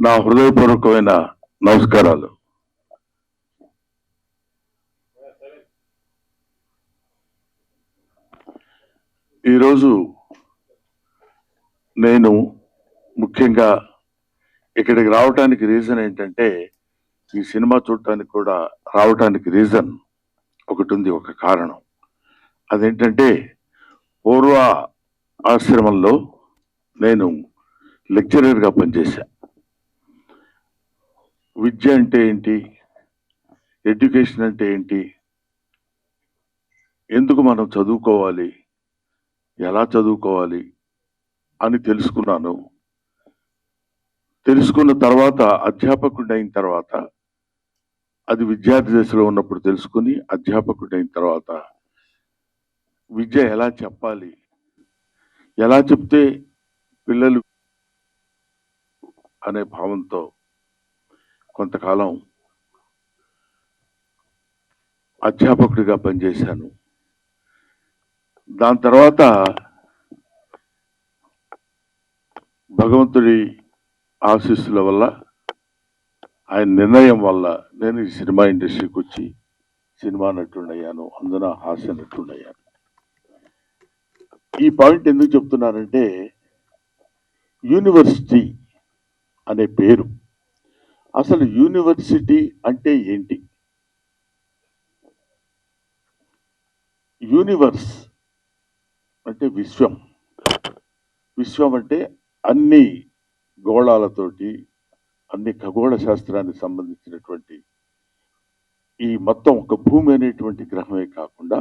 నా హృదయపూర్వకమైన నమస్కారాలు. ఈరోజు నేను ముఖ్యంగా ఇక్కడికి రావడానికి రీజన్ ఏంటంటే, ఈ సినిమా చూడటానికి కూడా రావటానికి రీజన్ ఒకటి ఉంది, ఒక కారణం. అదేంటంటే, పూర్వ ఆశ్రమంలో నేను లెక్చరర్గా పనిచేశా. విద్య అంటే ఏంటి, ఎడ్యుకేషన్ అంటే ఏంటి, ఎందుకు మనం చదువుకోవాలి, ఎలా చదువుకోవాలి అని తెలుసుకున్నాను. తెలుసుకున్న తర్వాత అధ్యాపకుడు అయిన తర్వాత, అది విద్యార్థి దశలో ఉన్నప్పుడు తెలుసుకుని అధ్యాపకుడు అయిన తర్వాత విద్య ఎలా చెప్పాలి, ఎలా చెప్తే పిల్లలు అనే భావంతో కొంతకాలం అధ్యాపకుడిగా పనిచేశాను. దాని తర్వాత భగవంతుడి ఆశీస్సుల వల్ల, ఆయన నిర్ణయం వల్ల నేను ఈ సినిమా ఇండస్ట్రీకి వచ్చి సినిమా నటుడయ్యాను, అందున హాస్య నటుడయ్యాను. ఈ పాయింట్ ఎందుకు చెప్తున్నానంటే, యూనివర్సిటీ అనే పేరు, అసలు యూనివర్సిటీ అంటే ఏంటి? యూనివర్స్ అంటే విశ్వం. విశ్వం అంటే అన్ని గోళాలతోటి, అన్ని ఖగోళ శాస్త్రానికి సంబంధించినటువంటి ఈ మొత్తం ఒక భూమి అనేటువంటి గ్రహమే కాకుండా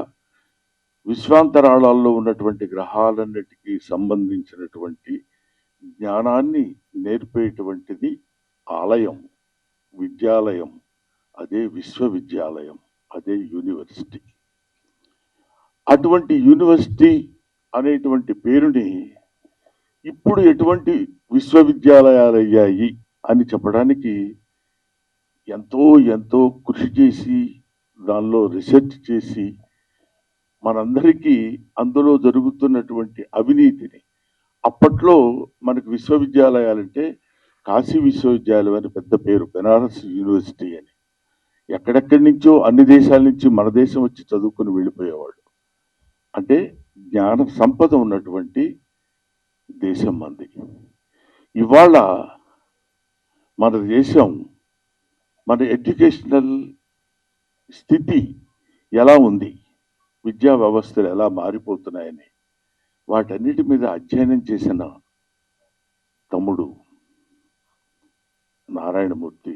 విశ్వాంతరాళాల్లో ఉన్నటువంటి గ్రహాలన్నిటికీ సంబంధించినటువంటి జ్ఞానాన్ని నేర్పేటువంటిది ఆలయం, విద్యాలయం. అదే విశ్వవిద్యాలయం, అదే యూనివర్సిటీ. అటువంటి యూనివర్సిటీ అనేటువంటి పేరుని ఇప్పుడు ఎటువంటి విశ్వవిద్యాలయాలు అయ్యాయి అని చెప్పడానికి ఎంతో ఎంతో కృషి చేసి, దానిలో రీసెర్చ్ చేసి, మనందరికీ అందులో జరుగుతున్నటువంటి అవినీతిని, అప్పట్లో మనకు విశ్వవిద్యాలయాలంటే కాశీ విశ్వవిద్యాలయం అని పెద్ద పేరు, బెనారస్ యూనివర్సిటీ అని. ఎక్కడెక్కడి నుంచో అన్ని దేశాల నుంచి మన దేశం వచ్చి చదువుకుని వెళ్ళిపోయేవాళ్ళు. అంటే జ్ఞాన సంపద ఉన్నటువంటి దేశం మంది. ఇవాళ మన దేశం, మన ఎడ్యుకేషనల్ స్థితి ఎలా ఉంది, విద్యా వ్యవస్థలు ఎలా మారిపోతున్నాయని వాటన్నిటి మీద అధ్యయనం చేసిన తమ్ముడు నారాయణమూర్తి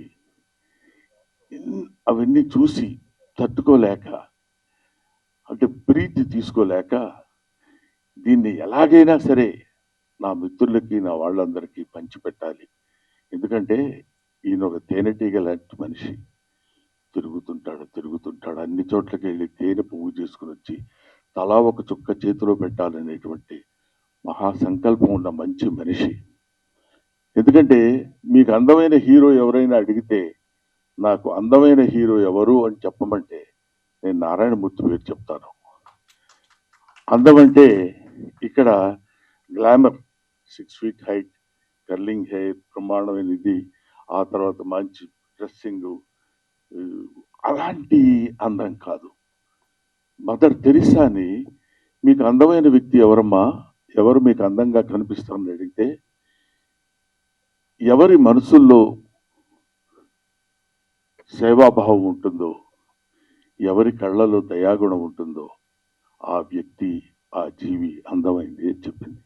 అవన్నీ చూసి తట్టుకోలేక, అంటే ప్రీతి తీసుకోలేక, దీన్ని ఎలాగైనా సరే నా మిత్రులకి, నా వాళ్ళందరికీ పంచిపెట్టాలి. ఎందుకంటే ఈయన ఒక తేనెటీగ లాంటి మనిషి. తిరుగుతుంటాడు అన్ని చోట్లకి వెళ్ళి తేనె పువ్వు చేసుకుని వచ్చి తలా ఒక చుక్క చేతిలో పెట్టాలనేటువంటి మహాసంకల్పం ఉన్న మంచి మనిషి. ఎందుకంటే మీకు అందమైన హీరో ఎవరైనా అడిగితే, నాకు అందమైన హీరో ఎవరు అని చెప్పమంటే నేను నారాయణమూర్తి పేరు చెప్తాను. అందం అంటే ఇక్కడ glamour, 6 feet height, curling hair, బ్రహ్మాండమైన ఇది, ఆ తర్వాత మంచి డ్రెస్సింగ్, అలాంటి అందం కాదు. మదర్ తెరిసాని, మీకు అందమైన వ్యక్తి ఎవరమ్మా, ఎవరు మీకు అందంగా కనిపిస్తారని అడిగితే, ఎవరి మనసుల్లో సేవాభావం ఉంటుందో, ఎవరి కళ్ళలో దయాగుణం ఉంటుందో ఆ వ్యక్తి, ఆ జీవి అందమైంది అని చెప్పింది.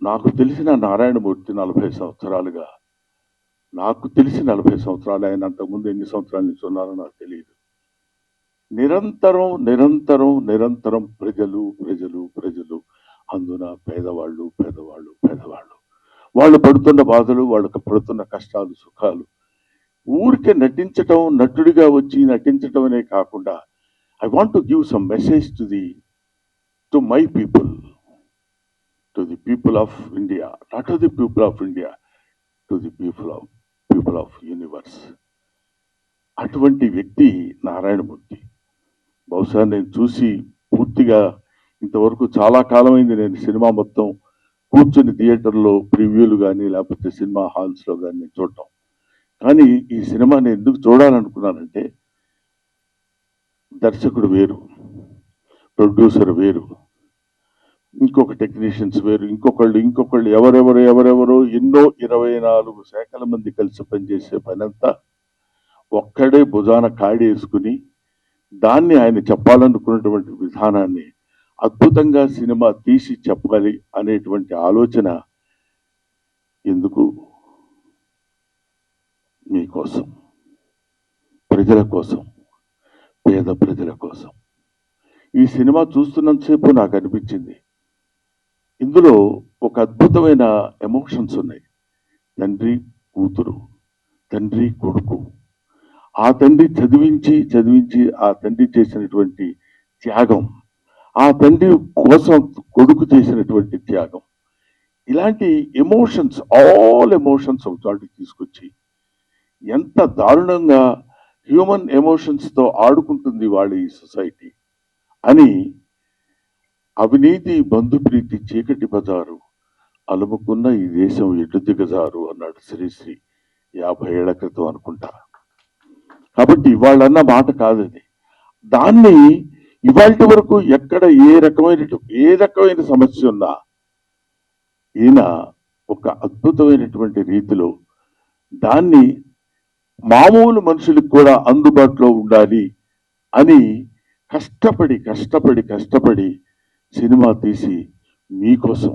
నాకు తెలిసిన నారాయణమూర్తి 40 సంవత్సరాలుగా, నాకు తెలిసి 40 సంవత్సరాలు, ఆయన అంతకుముందు ఎన్ని సంవత్సరాల నుంచి ఉన్నారో నాకు తెలియదు. నిరంతరం నిరంతరం నిరంతరం ప్రజలు ప్రజలు ప్రజలు, అందున పేదవాళ్ళు పేదవాళ్ళు పేదవాళ్ళు, వాళ్ళు పడుతున్న బాధలు, వాళ్ళకి పడుతున్న కష్టాలు సుఖాలు. ఊరికే నటించటం, నటుడిగా వచ్చి నటించటం అనే కాకుండా, I want to give some message to my people, to the people of India, not to the people of India, to the people of universe. అటువంటి వ్యక్తి నారాయణమూర్తి. బహుశా నేను చూసి పూర్తిగా ఇంతవరకు చాలా కాలమైంది నేను సినిమా మొత్తం కూర్చుని థియేటర్లో ప్రివ్యూలు కానీ లేకపోతే సినిమా హాల్స్లో కానీ చూడటం. కానీ ఈ సినిమాని ఎందుకు చూడాలనుకున్నానంటే దర్శకుడు వేరు, ప్రొడ్యూసర్ వేరు, ఇంకొక టెక్నీషియన్స్ వేరు, ఇంకొకళ్ళు ఎవరెవరో ఎన్నో 24 శాఖల మంది కలిసి పనిచేసే పనంతా ఒక్కడే భుజాన కాడేసుకుని దాన్ని ఆయన చెప్పాలనుకున్నటువంటి విధానాన్ని అద్భుతంగా సినిమా తీసి చెప్పాలి అనేటువంటి ఆలోచన ఎందుకు? మీకోసం, ప్రజల కోసం, పేద ప్రజల కోసం. ఈ సినిమా చూస్తున్నంతసేపు నాకు అనిపించింది ఇందులో ఒక అద్భుతమైన ఎమోషన్స్ ఉన్నాయి. తండ్రి కూతురు, తండ్రి కొడుకు, ఆ తండ్రి చదివించి ఆ తండ్రి చేసినటువంటి త్యాగం, ఆ తండ్రి కోసం కొడుకు చేసినటువంటి త్యాగం, ఇలాంటి ఎమోషన్స్, ఆల్ ఎమోషన్స్ ఒక చోటికి తీసుకొచ్చి ఎంత దారుణంగా హ్యూమన్ ఎమోషన్స్తో ఆడుకుంటుంది వాళ్ళ ఈ సొసైటీ అని. అవినీతి బంధుప్రీతి చీకటి బజారు అలుముకున్న ఈ దేశం ఎటు దిగజారు అన్నాడు శ్రీశ్రీ 50 ఏళ్ల క్రితం అనుకుంటా. కాబట్టి వాళ్ళన్న మాట కాదది. దాన్ని ఇవాళ వరకు ఎక్కడ ఏ రకమైన సమస్య ఉన్నా ఈయన ఒక అద్భుతమైనటువంటి రీతిలో దాన్ని మామూలు మనుషులకు కూడా అందుబాటులో ఉండాలి అని కష్టపడి సినిమా తీసి మీకోసం,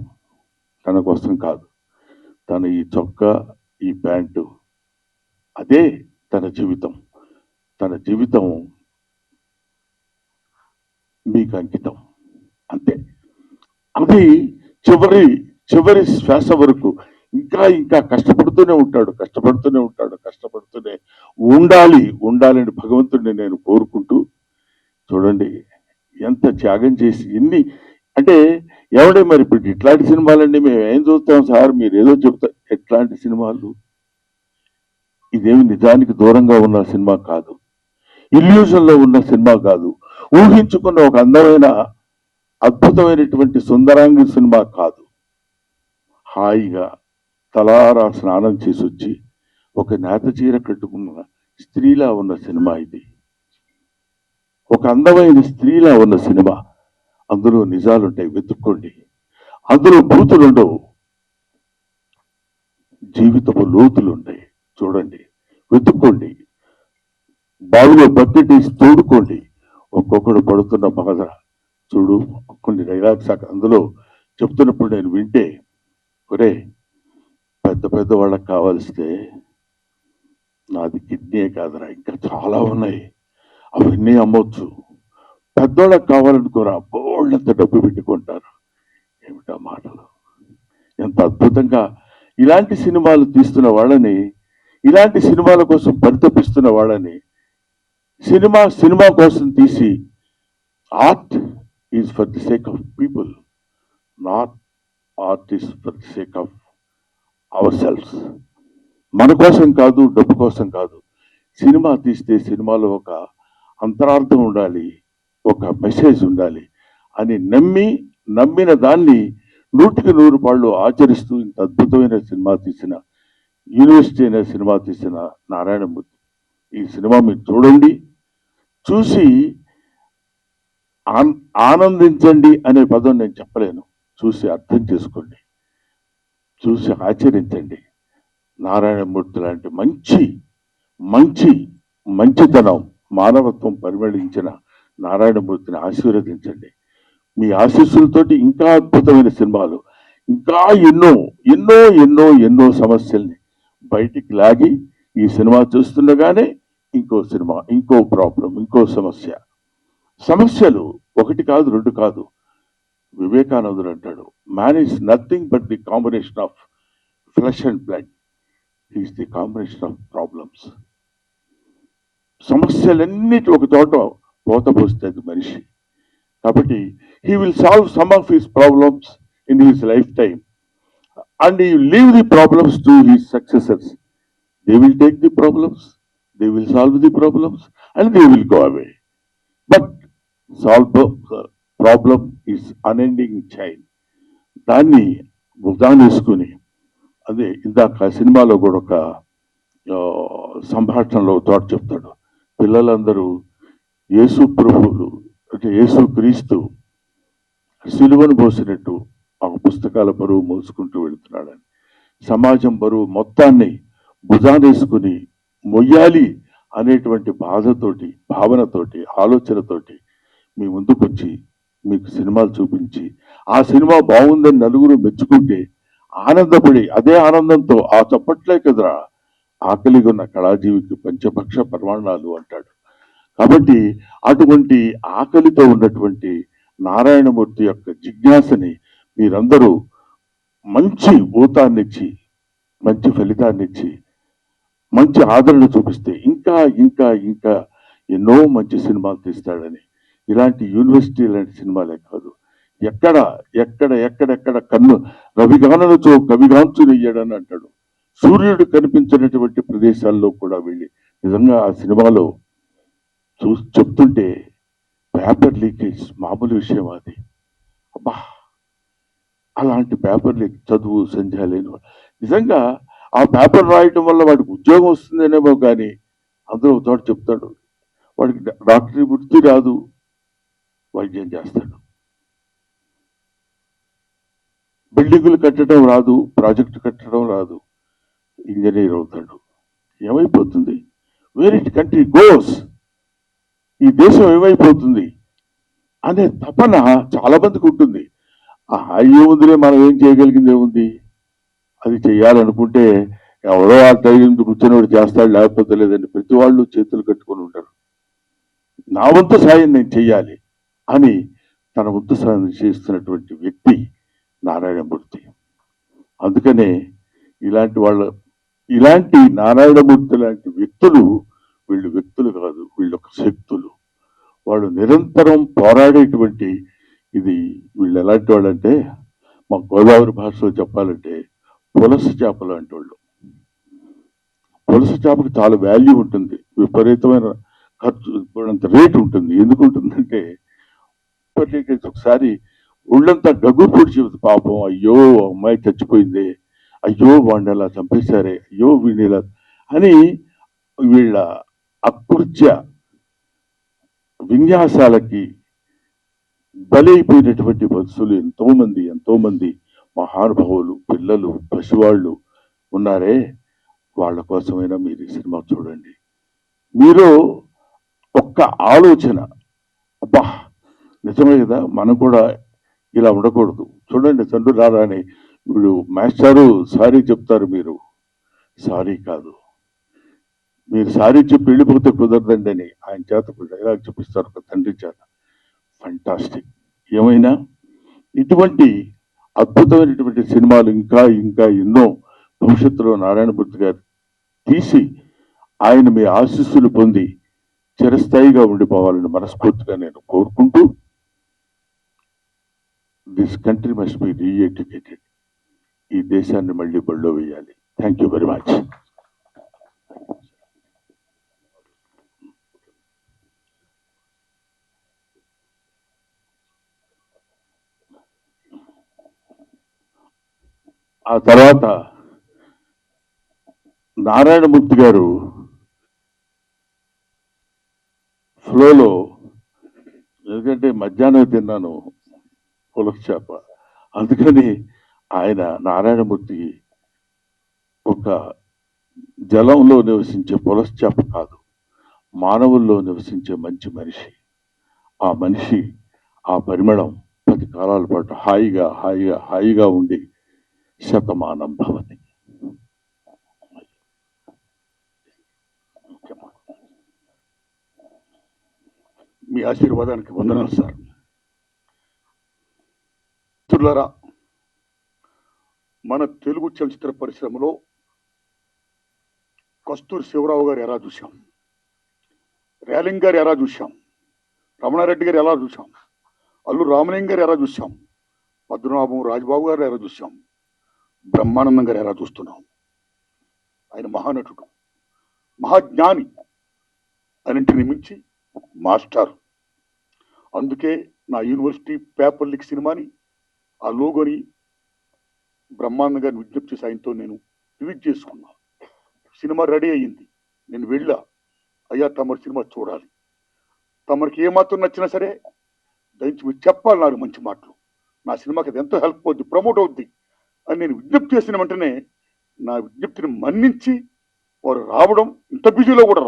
తన కోసం కాదు, తన ఈ చొక్కా, ఈ ప్యాంటు, అదే తన జీవితం మీకు అంకితం, అంతే. అది చివరి శ్వాస వరకు ఇంకా కష్టపడుతూనే ఉండాలని భగవంతుడిని నేను కోరుకుంటూ, చూడండి ఎంత త్యాగం చేసి ఎన్ని అంటే. ఎవడే మరి ఇప్పుడు ఇట్లాంటి సినిమాలండి మేము ఏం చూస్తాం సార్, మీరు ఏదో చెప్తారు. ఎట్లాంటి సినిమాలు? ఇదేమి నిజానికి దూరంగా ఉన్న సినిమా కాదు, ఇల్యూజన్లో ఉన్న సినిమా కాదు, ఊహించుకున్న ఒక అందమైన అద్భుతమైనటువంటి సుందరాంగి సినిమా కాదు. హాయిగా తలారా స్నానం చేసి వచ్చి ఒక నేత చీర కట్టుకున్న స్త్రీలా ఉన్న సినిమా ఇది. ఒక అందమైన స్త్రీలా ఉన్న సినిమా. అందులో నిజాలుంటాయి, వెతుక్కోండి. అందులో బూతులుండవు, జీవితపు లోతులుంటాయి. చూడండి, వెతుక్కోండి, బావిలో బకెట్ వేసి తోడుకోండి. ఒక్కొక్కడు పడుతున్న బాధ చూడు. కొన్ని డైలాగ్స్ అందులో చెప్తున్నప్పుడు నేను వింటే, ఒరే పెద్ద వాళ్ళకి కావాల్స్తే నాది కిడ్నీ కాదురా, ఇంకా చాలా ఉన్నాయి, అవన్నీ అమ్మొచ్చు. పెద్దోళ్ళకి కావాలనుకోరా, బోళ్ళంత డబ్బు పెట్టుకుంటారు. ఏమిటా మాటలు! ఎంత అద్భుతంగా ఇలాంటి సినిమాలు తీస్తున్న వాళ్ళని, ఇలాంటి సినిమాల కోసం పరితపిస్తున్న వాళ్ళని, సినిమా కోసం తీసి, art is for the sake of people, not art is for the sake of our selfs. మన కోసం కాదు, డబ్బు కోసం కాదు. సినిమా తీస్తే సినిమాలో ఒక అంతరార్థం ఉండాలి, ఒక మెసేజ్ ఉండాలి అని నమ్మిన దాన్ని 100కి 100 పాళ్ళు ఆచరిస్తూ ఇంత అద్భుతమైన సినిమా తీసిన, యూనివర్సిటీ అనే సినిమా తీసిన నారాయణమూర్తి. ఈ సినిమా మీరు చూడండి, చూసి ఆనందించండి అనే పదం నేను చెప్పలేను. చూసి అర్థం చేసుకోండి, చూసి ఆచరించండి. నారాయణమూర్తి లాంటి మంచితనం, మానవత్వం పరిమళించిన నారాయణమూర్తిని ఆశీర్వదించండి. మీ ఆశీస్సులతోటి ఇంకా అద్భుతమైన సినిమాలు, ఇంకా ఎన్నో సమస్యల్ని బయటికి లాగి, ఈ సినిమా చూస్తుండగానే ఇంకో సినిమా, ఇంకో ప్రాబ్లం, ఇంకో సమస్యలు 1 కాదు 2 కాదు. వివేకానందుడు అంటాడు, man is nothing but the combination of flesh and blood, is the combination of problems. సమస్యలన్నిటి ఒక చోట పోతపోస్తుంది మనిషి. కాబట్టి he will solve some of his problems in his lifetime and he will leave the problems to his successors. They will take the problems, they will solve the problems and they will go away. But problem is unending chain. దాన్ని భుజాన్ని వేసుకుని, అదే ఇందాక సినిమాలో కూడా ఒక ఆ, సంభాషణలో తోట చెప్తాడు, పిల్లలందరూ యేసు ప్రభువులు అంటే యేసు క్రీస్తు సిలువను మోసినట్టు ఆ పుస్తకాల బరువు మోసుకుంటూ వెళుతున్నాడని, సమాజం బరువు మొత్తాన్ని భుజానేసుకుని మొయ్యాలి అనేటువంటి బాధతోటి, భావనతోటి, ఆలోచనతోటి మీ ముందుకొచ్చి మీకు సినిమాలు చూపించి, ఆ సినిమా బాగుందని నలుగురు మెచ్చుకుంటే ఆనందపడి, అదే ఆనందంతో ఆ చప్పట్లే కదరా ఆకలిగొన్న కళాజీవికి పంచభక్ష పరమాణాలు అంటాడు. కాబట్టి అటువంటి ఆకలితో ఉన్నటువంటి నారాయణమూర్తి యొక్క జిజ్ఞాసని మీరందరూ మంచి ఊతాన్నిచ్చి, మంచి ఫలితాన్నిచ్చి, మంచి ఆదరణ చూపిస్తే ఇంకా ఇంకా ఇంకా ఎన్నో మంచి సినిమాలు తీస్తాడని, ఇలాంటి యూనివర్సిటీ లాంటి సినిమాలే కాదు, ఎక్కడ ఎక్కడ ఎక్కడెక్కడ కన్ను రవిగానలతో కవిగాంచు నెయ్యడని అంటాడు. సూర్యుడు కనిపించినటువంటి ప్రదేశాల్లో కూడా వెళ్ళి నిజంగా ఆ సినిమాలో చెప్తుంటే పేపర్ లీకేజ్ మామూలు విషయం అది. అబ్బా, అలాంటి పేపర్ లీక్ చదువు సంధ్య లేని నిజంగా ఆ పేపర్ రాయటం వల్ల వాడికి ఉద్యోగం వస్తుందనేమో కానీ అందులో చోట చెప్తాడు, వాడికి డాక్టరీ వృత్తి రాదు, వైద్యం చేస్తాడు. బిల్డింగులు కట్టడం రాదు, ప్రాజెక్టు కట్టడం రాదు, ఇంజనీర్ అవుతాడు. ఏమైపోతుంది? వేర్ ఇట్ కంట్రీ గోస్, ఈ దేశం ఏమైపోతుంది అనే తపన చాలా మందికి ఉంటుంది. ఏముందిలే, మనం ఏం చేయగలిగింది ఏముంది, అది చేయాలనుకుంటే ఎవరో ఆ టైం కూర్చొని చేస్తాడు, లేకపోతే లేదండి. ప్రతి వాళ్ళు చేతులు కట్టుకొని ఉంటారు. నా వంతు సాయం నేను చెయ్యాలి అని తన వంతు సాయం చేస్తున్నటువంటి వ్యక్తి నారాయణమూర్తి. అందుకనే ఇలాంటి నారాయణమూర్తి లాంటి వ్యక్తులు, వీళ్ళు వ్యక్తులు కాదు, వీళ్ళు ఒక శక్తులు. వాళ్ళు నిరంతరం పోరాడేటువంటి, ఇది వీళ్ళు ఎలాంటి వాళ్ళంటే మా గోదావరి భాషలో చెప్పాలంటే పులస చేపలు అంటే వాళ్ళు. పులస చేపకు చాలా వాల్యూ ఉంటుంది, విపరీతమైన ఖర్చు, అంత రేటు ఉంటుంది. ఎందుకు ఉంటుందంటే ఒకసారి ఒళ్ళంతా గగ్గు పొడిచి, పాపం అయ్యో అమ్మాయి చచ్చిపోయింది, అయ్యో వాడిని అలా చంపేశారే, అయ్యో వీడిని ఇలా అని వీళ్ళ అకృత్య విన్యాసాలకి బలైపోయినటువంటి బస్సులు ఎంతో మంది మహానుభావులు, పిల్లలు, పసివాళ్ళు ఉన్నారే, వాళ్ళ కోసమైనా మీరు ఈ సినిమా చూడండి. మీరు ఒక్క ఆలోచన, అబ్బా నిజమే కదా, మనం కూడా ఇలా ఉండకూడదు. చూడండి, తండ్రి రారా అని ఇప్పుడు మాస్టారు సారీ చెప్తారు, మీరు సారీ కాదు, మీరు సారీ చెప్పి వెళ్ళిపోతే కుదరదండి అని ఆయన చేత డైలాగ్ చూపిస్తారు ఒక తండ్రి చేత. ఫంటాస్టిక్. ఏమైనా ఇటువంటి అద్భుతమైనటువంటి సినిమాలు ఇంకా ఇంకా ఎన్నో భవిష్యత్తులో నారాయణమూర్తి గారు తీసి ఆయన మీ ఆశీస్సులు పొంది చిరస్థాయిగా ఉండిపోవాలని మనస్ఫూర్తిగా నేను కోరుకుంటూ, దిస్ కంట్రీ మస్ట్ బి రీఎడ్యుకేటెడ్, ఈ దేశాన్ని మళ్ళీ బడిలో వేయాలి. Thank you very much. ఆ తర్వాత నారాయణమూర్తి గారు ఫ్లోలో, ఎందుకంటే మధ్యాహ్నం తిన్నాను పులస చేప, అందుకని ఆయన నారాయణమూర్తి ఒక జలంలో నివసించే పులస చేప కాదు, మానవుల్లో నివసించే మంచి మనిషి. ఆ మనిషి, ఆ పరిమళం 10 కాలాల పాటు హాయిగా హాయిగా హాయిగా ఉండి శతమానం భవతి. మీ ఆశీర్వాదానికి వందనాలు సార్. మిత్రులారా, మన తెలుగు చలచిత్ర పరిశ్రమలో కస్తూరి శివరావు గారు ఎలా చూశాం, రేలింగ్ గారు ఎలా చూశాం, రమణారెడ్డి గారు ఎలా చూశాం, అల్లు రామలింగ గారు ఎలా చూశాం, పద్మనాభం రాజబాబు గారు ఎలా చూశాం, బ్రహ్మానందం గారు ఎలా చూస్తున్నాం. ఆయన మహానటుడు, మహాజ్ఞాని, అన్నింటిని మించి మాస్టర్. అందుకే నా యూనివర్సిటీ పేపర్ లీక్ సినిమాని, ఆ లోగోని బ్రహ్మానంద గారిని విజ్ఞప్తి చేసి ఆయనతో నేను ట్వీట్ చేసుకున్నా. సినిమా రెడీ అయ్యింది, నేను వెళ్ళా, అయ్యా తమరు సినిమా చూడాలి, తమరికి ఏమాత్రం నచ్చినా సరే దయచి మీరు చెప్పాలి నాకు మంచి మాటలు, నా సినిమాకి అది ఎంతో హెల్ప్ అవుద్ది, ప్రమోట్ అవుద్ది అని నేను విజ్ఞప్తి చేసిన వెంటనే నా విజ్ఞప్తిని మన్నించి వారు రావడం, ఇంత బిజీలో కూడా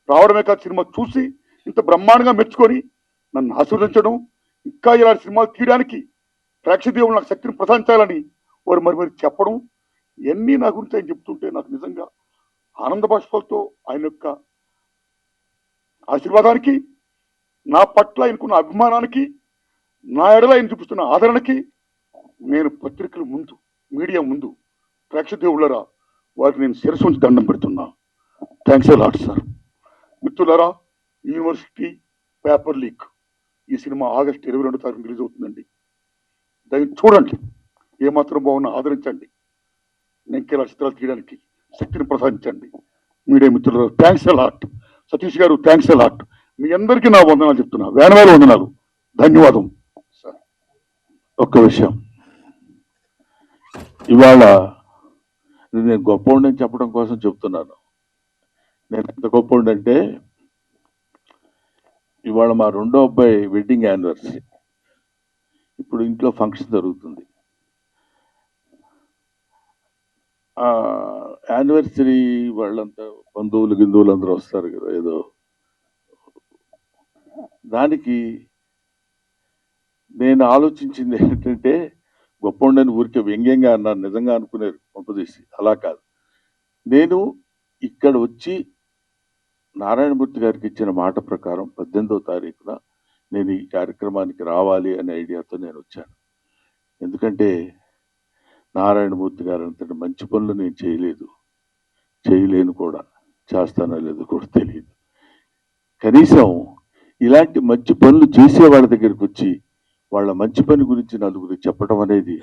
రావడమే కాదు, సినిమా చూసి ఇంత బ్రహ్మాండంగా మెచ్చుకొని నన్ను ఆశీర్వదించడం, ఇంకా ఇలాంటి సినిమాలు తీయడానికి ప్రేక్షదేవులు నాకు శక్తిని ప్రసాదించాలని వారు మరి చెప్పడం, ఇవన్నీ నా గురించి ఆయన చెప్తుంటే నాకు నిజంగా ఆనంద బాష్పాలతో ఆయన యొక్క ఆశీర్వాదానికి, నా పట్ల ఆయనకున్న అభిమానానికి, నా ఎడల ఆయన చూపిస్తున్న ఆదరణకి నేను పత్రికల ముందు, మీడియా ముందు, ప్రేక్షదేవులరా వారికి నేను శిరస్సు ఉంచి దండం పెడుతున్నా. Thanks a lot sir. మిత్రులారా, యూనివర్సిటీ పేపర్ లీక్ ఈ సినిమా ఆగస్టు 22 తారీఖు రిలీజ్ అవుతుందండి. దాన్ని చూడండి, ఏమాత్రం బాగున్నా ఆదరించండి, నేను చిత్రాలు తీయడానికి శక్తిని ప్రసాదించండి. మీడియా మిత్రులు థ్యాంక్స్ ఎ లాట్. సతీష్ గారు థ్యాంక్స్ ఎ లాట్. మీ అందరికీ నా వందనాలు చెప్తున్నా, వేల వందనాలు, ధన్యవాదం సార్. ఒక్క విషయం, ఇవాళ నేను గొప్పవాడిని చెప్పడం కోసం చెప్తున్నాను. నేను ఎంత గొప్పవాడంటే, ఇవాళ మా రెండో అబ్బాయి వెడ్డింగ్ యానివర్సరీ, ఇప్పుడు ఇంట్లో ఫంక్షన్ జరుగుతుంది. యానివర్సరీ వాళ్ళంతా బంధువులు అందరూ వస్తారు కదా, ఏదో దానికి నేను ఆలోచించింది ఏంటంటే, గొప్పవాడిని ఊరికే వ్యంగ్యంగా అన్నాను, నిజంగా అనుకునేది పంపదీసి, అలా కాదు. నేను ఇక్కడ వచ్చి నారాయణమూర్తి గారికి ఇచ్చిన మాట ప్రకారం 18వ తారీఖున నేను ఈ కార్యక్రమానికి రావాలి అనే ఐడియాతో నేను వచ్చాను. ఎందుకంటే నారాయణమూర్తి గారు అంతటి మంచి పనులు నేను చేయలేను కూడా, చేస్తానో లేదో కూడా తెలియదు. కనీసం ఇలాంటి మంచి పనులు చేసే వాళ్ళ దగ్గరికి వచ్చి వాళ్ళ మంచి పని గురించి నలుగురు చెప్పడం అనేది,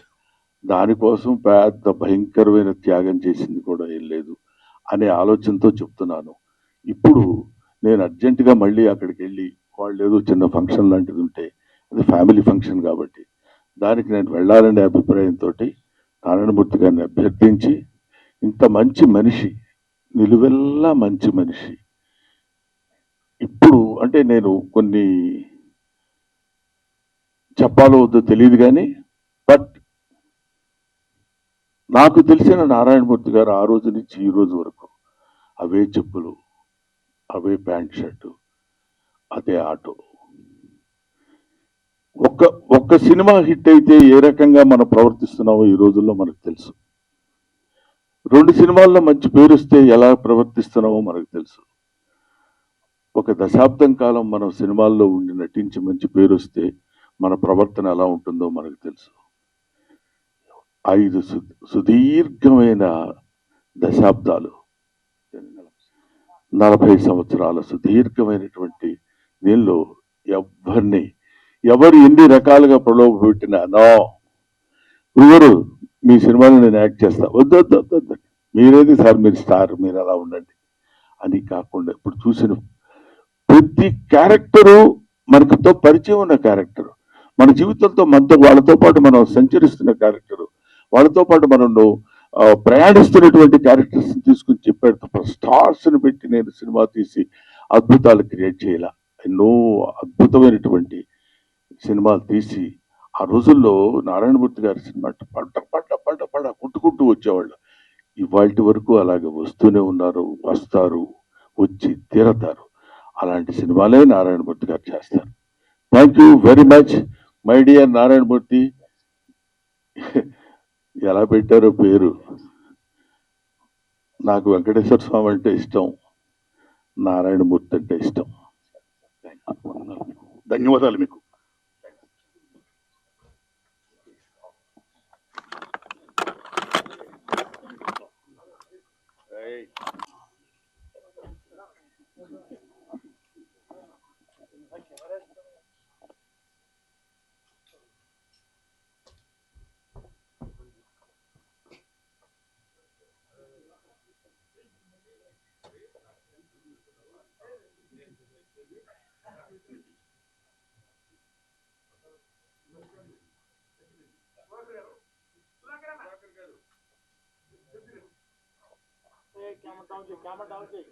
దానికోసం పెద్ద భయంకరమైన త్యాగం చేసింది కూడా ఏం లేదు అనే ఆలోచనతో చెప్తున్నాను. ఇప్పుడు నేను అర్జెంటుగా మళ్ళీ అక్కడికి వెళ్ళి, వాళ్ళు ఏదో చిన్న ఫంక్షన్ లాంటిది ఉంటే, అది ఫ్యామిలీ ఫంక్షన్ కాబట్టి దానికి నేను వెళ్ళాలనే అభిప్రాయంతో నారాయణమూర్తి గారిని అభ్యర్థించి, ఇంత మంచి మనిషి, నిలువెల్లా మంచి మనిషి, ఇప్పుడు అంటే నేను కొన్ని చెప్పాలో వద్దో తెలియదు కానీ, బట్ నాకు తెలిసిన నారాయణమూర్తి గారు ఆ రోజు నుంచి ఈ రోజు వరకు అవే చెప్పులు, అవే ప్యాంట్ షర్టు, అదే ఆటో. ఒక్క సినిమా హిట్ అయితే ఏ రకంగా మనం ప్రవర్తిస్తున్నామో ఈ రోజుల్లో మనకు తెలుసు. 2 సినిమాల్లో మంచి పేరు వస్తే ఎలా ప్రవర్తిస్తున్నామో మనకు తెలుసు. ఒక దశాబ్దం కాలం మనం సినిమాల్లో ఉండి నటించి మంచి పేరు వస్తే మన ప్రవర్తన ఎలా ఉంటుందో మనకు తెలుసు. 5 సుదీర్ఘమైన దశాబ్దాలు, 40 సంవత్సరాల సుదీర్ఘమైనటువంటి దీనిలో ఎవరు ఎన్ని రకాలుగా ప్రలోభ పెట్టినా, నో ఎవరు మీ సినిమాలో నేను యాక్ట్ చేస్తా, వద్దు, మీరేది సార్, మీరు స్టార్, మీరు అలా ఉండండి అని కాకుండా, ఇప్పుడు చూసిన ప్రతి క్యారెక్టరు మనకుతో పరిచయం ఉన్న క్యారెక్టర్, మన జీవితంతో వాళ్ళతో పాటు మనం సంచరిస్తున్న క్యారెక్టరు, వాళ్ళతో పాటు మనం ప్రయాణిస్తున్నటువంటి క్యారెక్టర్స్ తీసుకుని చెప్పాడు తప్ప స్టార్స్ని పెట్టి నేను సినిమా తీసి అద్భుతాలు క్రియేట్ చేయాల. ఎన్నో అద్భుతమైనటువంటి సినిమాలు తీసి ఆ రోజుల్లో నారాయణమూర్తి గారి సినిమా పడ్డ కొట్టుకుంటూ వచ్చేవాళ్ళు. ఇవాళ వరకు అలాగే వస్తూనే ఉన్నారు, వస్తారు, వచ్చి తీరతారు. అలాంటి సినిమాలే నారాయణమూర్తి గారు చేస్తారు. Thank you very much my dear Narayanamurthy. ఎలా పెట్టారో పేరు, నాకు వెంకటేశ్వర స్వామి అంటే ఇష్టం, నారాయణమూర్తి అంటే ఇష్టం. ధన్యవాదాలు మీకు. కెమెరా డౌన్ చేయి